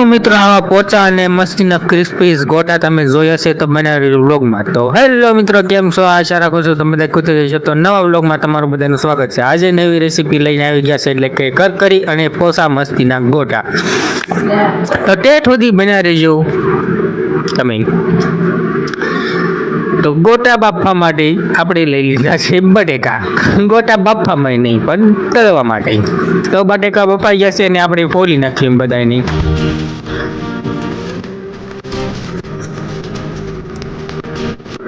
મિત્રો આવા પોચા અને મસ્તીના ક્રિસ્પીસ ગોટા તમે જોયા છે તો બનાવેલી વ્લોગમાં. તો હેલો મિત્રો, કેમ છો? આશા રાખું છું તમે બધા ખુશ રહેશો. તો નવા વ્લોગમાં તમારું બધાનું સ્વાગત છે. આજે નવી રેસીપી લઈને આવી ગયા છે, એટલે કે કરકરી અને પોચા મસ્તીના ગોટા. તો તે સુધી બના રહેજો તમે. તો ગોટા બાફવા માટે આપણે લઈ લીધા છે બટેકા. ગોટા બાફવામાં નહીં પણ તળવા માટે. તો બટેકા બફાઈ જશે ને આપણે ફોલી નાખીએ બધાની.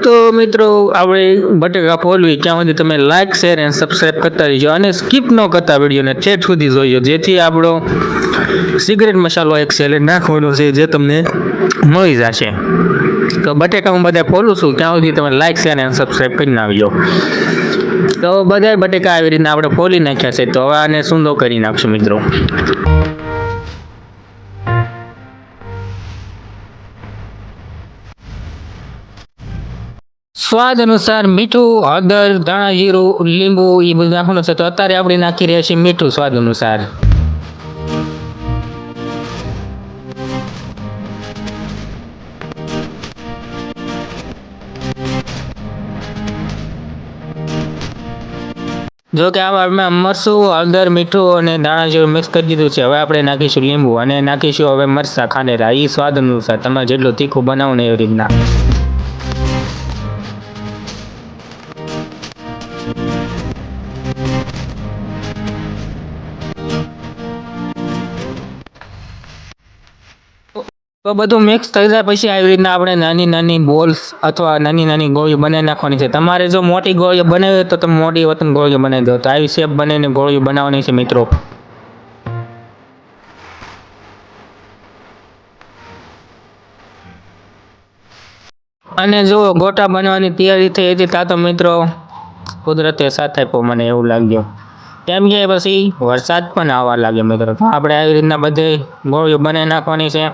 તો મિત્રો, આપણે બટેકા ફોલવી ત્યાં સુધી તમે લાઈક, શેર અને સબસ્ક્રાઈબ કરતા રહીજો અને સ્કીપ ન કરતા વિડીયોને છેક સુધી જોઈજો, જેથી આપણો સિગરેટ મસાલો એક સેલેડ નાખવાનો છે જે તમને મળી જશે. તો બટેકા હું બધા ફોલું છું ત્યાં સુધી તમે લાઈક, શેર અને સબસ્ક્રાઈબ કરી નાખજો. તો બધા બટેકા આવી રીતના આપણે ફોલી નાખ્યા છે. તો હવે આને સૂંદો કરી નાખશું મિત્રો. સ્વાદ અનુસાર મીઠું, હળદર, ધાણા જીરું, લીંબુ એ બધું નાખવાનું છે. તો અત્યારે આપણે નાખી રહ્યા છીએ મીઠું સ્વાદ અનુસાર. જો કે આમાં મરચું, હળદર, મીઠું અને ધાણા જીરું મિક્સ કરી દીધું છે. હવે આપણે નાખીશું લીંબુ અને નાખીશું હવે મરચાં ખાંડેલા. એ સ્વાદ અનુસાર તમારે જેટલું તીખું બનાવો ને એવી રીતના. તો બધું મિક્સ થઈ જાય પછી આવી રીતના આપણે નાની નાની બોલ્સ અથવા નાની નાની ગોળીઓ બનાવી નાખવાની છે. તમારે જો મોટી ગોળીઓ બનાવી હોય તો તમે મોટી વતન ગોળીઓ બનાવી દો. તો આવી શેપ બનાવીને ગોળીઓ બનાવવાની છે મિત્રો. અને જો ગોટા બનવાની તૈયારી થઈ હતી ત્યાં તો મિત્રો કુદરતે સાથ આપ્યો, મને એવું લાગ્યું. કેમ કે પછી વરસાદ પણ આવવા લાગ્યો મિત્રો. તો આપણે આવી રીતના બધી ગોળીઓ બનાવી નાખવાની છે.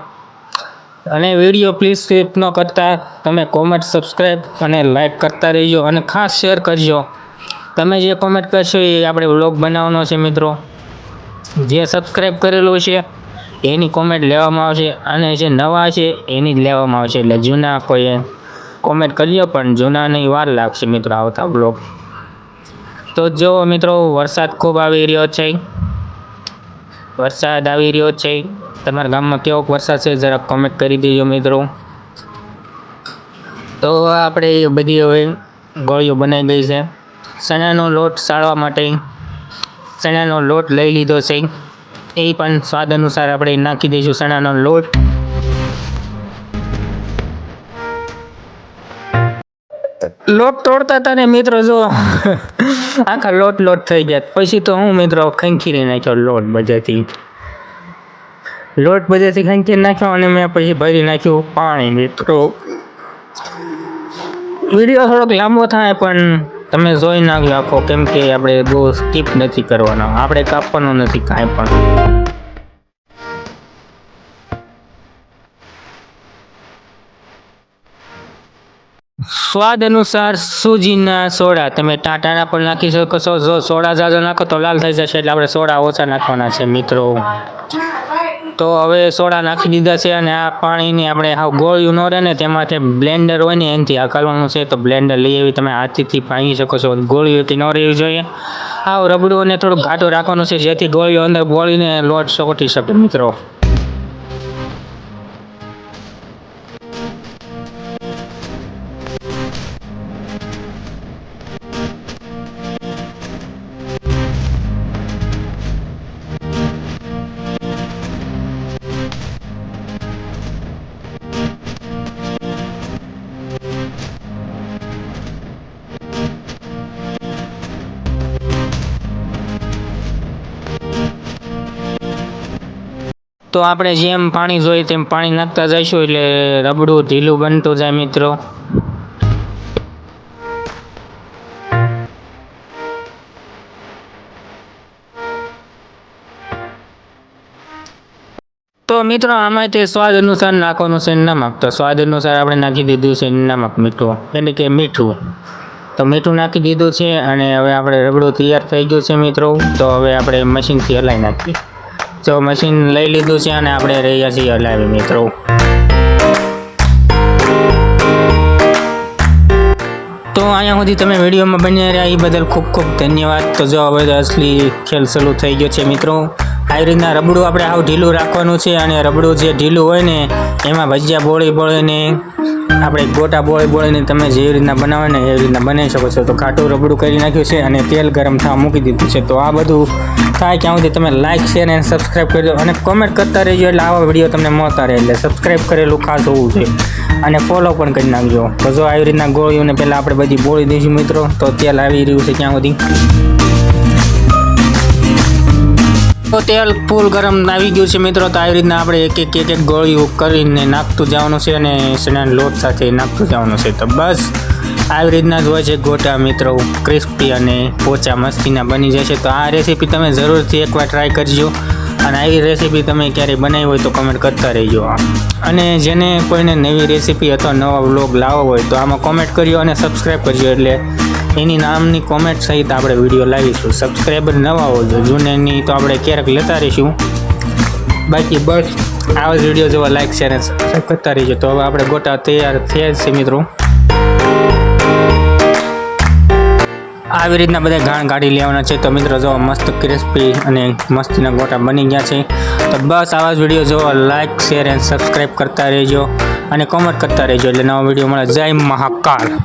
અને વિડીયો પ્લીઝ સ્કીપ ન કરતા તમે કોમેન્ટ, સબસ્ક્રાઈબ અને લાઈક કરતા રહીજો અને ખાસ શેર કરજો. તમે જે કોમેન્ટ કરશો એ આપણે વ્લોગ બનાવવાનો છે મિત્રો. જે સબસ્ક્રાઈબ કરેલું છે એની કોમેન્ટ લેવામાં આવશે અને જે નવા છે એની જ લેવામાં આવશે. એટલે જૂના કોઈ કોમેન્ટ કરજો પણ જૂનાની વાર લાગશે મિત્રો આવતા વ્લોગ. તો જો મિત્રો, વરસાદ ખૂબ આવી રહ્યો છે. વરસાદ આવી રહ્યો છે. તમારા ગામમાં કેવો વરસાદ છે જરાક કોમેન્ટ કરી દેજો મિત્રો. તો આપણે બધી હવે ગોળીઓ બનાવી ગઈ છે. ચણાનો લોટ સાળવા માટે ચણાનો લોટ લઈ લીધો છે. એ પણ સ્વાદ અનુસાર આપણે નાખી દઈશું ચણાનો લોટ. લોટ તોડતા હતા ને મિત્રો, જો આખા લોટ થઈ ગયા. પછી તો હું મિત્રો ખંખીરી નાખ્યો લોટ બધેથી. ખંખીરી નાખ્યો અને મેં પછી ભરી નાખ્યું પાણી મિત્રો. વિડીયો થોડોક લાંબો થાય પણ તમે જોઈ નાખજો આખો, કેમ કે આપણે બહુ સ્કીપ નથી કરવાનો, આપણે કાપવાનું નથી કાંઈ પણ. સ્વાદ અનુસાર સૂજીના સોડા તમે ટાટાના પણ નાખી શકો છો. જો સોડા ઝાઝો નાખો તો લાલ થઈ જશે, એટલે આપણે સોડા ઓછા નાખવાના છે મિત્રો. તો હવે સોડા નાખી દીધા છે અને આ પાણીની આપણે હાવ ગોળીયું ન રહે ને તેમાંથી બ્લેન્ડર હોય ને એનાથી હકાલવાનું છે. તો બ્લેન્ડર લઈ આવી તમે હાથથી ભાંગી શકો છો. ગોળીઓથી ન રહેવી જોઈએ. હાવ રબડું અને થોડુંક ઘાટું રાખવાનું છે, જેથી ગોળીઓ અંદર બોળીને લોટ ચોંટી શકે મિત્રો. તો આપણે જેમ પાણી જોઈએ તેમ પાણી નાખતા જઈશું એટલે રબડું ઢીલું બનતું જાય મિત્રો. તો મિત્રો આમાં તે સ્વાદ અનુસાર નાખવાનું છે નમક. તો સ્વાદ અનુસાર આપણે નાખી દીધું છે નમક મીઠું, એટલે કે મીઠું. તો મીઠું નાખી દીધું છે અને હવે આપણે રબડું તૈયાર થઈ ગયું છે મિત્રો. તો હવે આપણે મશીનથી હલાવી નાખીએ. જો મશીન લઈ લીધું છે અને આપણે રહ્યા છીએ હલાવી મિત્રો. તો અહીંયા સુધી તમે વિડીયોમાં બન્યા રહ્યા એ બદલ ખૂબ ખૂબ ધન્યવાદ. તો જો હવે અસલી ખેલ શરૂ થઈ ગયો છે મિત્રો. આવી રીતના રબડું આપણે આવું ઢીલું રાખવાનું છે અને રબડું જે ઢીલું હોય ને એમાં ભજીયા બોળીને આપણે ગોટા બોળીને તમે જેવી રીતના બનાવો ને એવી રીતના બનાવી શકો છો. તો ઘાટું રબડું કરી નાખ્યું છે અને તેલ ગરમ થવા મૂકી દીધું છે. તો આ બધું થાય ત્યાં સુધી તમે લાઇક શેર અને સબસ્ક્રાઈબ કરી દો અને કોમેન્ટ કરતા રહેજો એટલે આવા વિડીયો તમને મળતા રહે. એટલે સબસ્ક્રાઈબ કરેલું ખાસ હોવું જોઈએ અને ફોલો પણ કરી નાખજો. તો જો આવી રીતના ગોળીઓને પહેલાં આપણે બધી બોળી દઈશું મિત્રો. તો તેલ આવી રહ્યું છે ત્યાં સુધી. તો તેલ ફૂલ ગરમ આવી ગયું છે મિત્રો. તો આવી રીતના આપણે એક એક ગોળીઓ કરીને નાખતું જવાનું છે અને ચણાના લોટ સાથે નાખતું જવાનું છે. તો બસ આવી રીતના જ હોય છે ગોટા મિત્રો, ક્રિસ્પી અને પોચા મસ્તીના બની જશે. તો આ રેસીપી તમે જરૂરથી એકવાર ટ્રાય કરજો અને આવી રેસીપી તમે ક્યારેય બનાવી હોય તો કમેન્ટ કરતા રહેજો. અને જેને કોઈને નવી રેસીપી અથવા નવા વ્લોગ લાવવો હોય તો આમાં કોમેન્ટ કરજો અને સબસ્ક્રાઈબ કરજો. એટલે એની નામની કોમેન્ટ સહિત આપણે વિડીયો લાવીશું. સબસ્ક્રાઈબર નવા હોય તો જૂનેની તો આપણે ક્યારેક લેતા રહીશું. બાકી બસ આવા જ વિડીયો જોવા લાઈક શેર અને સબસ્ક્રાઈબ કરતા રહીજો. તો હવે આપણે ગોટા તૈયાર થયા છે મિત્રો. આવી રીતના બધા ઘાણ કાઢી લેવાના છે. તો મિત્રો જો મસ્ત ક્રિસ્પી અને મસ્તીના ગોટા બની ગયા છે. તો બસ આવા જ વિડીયો જોવા લાઈક શેર અને સબસ્ક્રાઈબ કરતા રહેજો અને કોમેન્ટ કરતા રહેજો એટલે નવો વિડીયો મળે. જય મહાકાલ.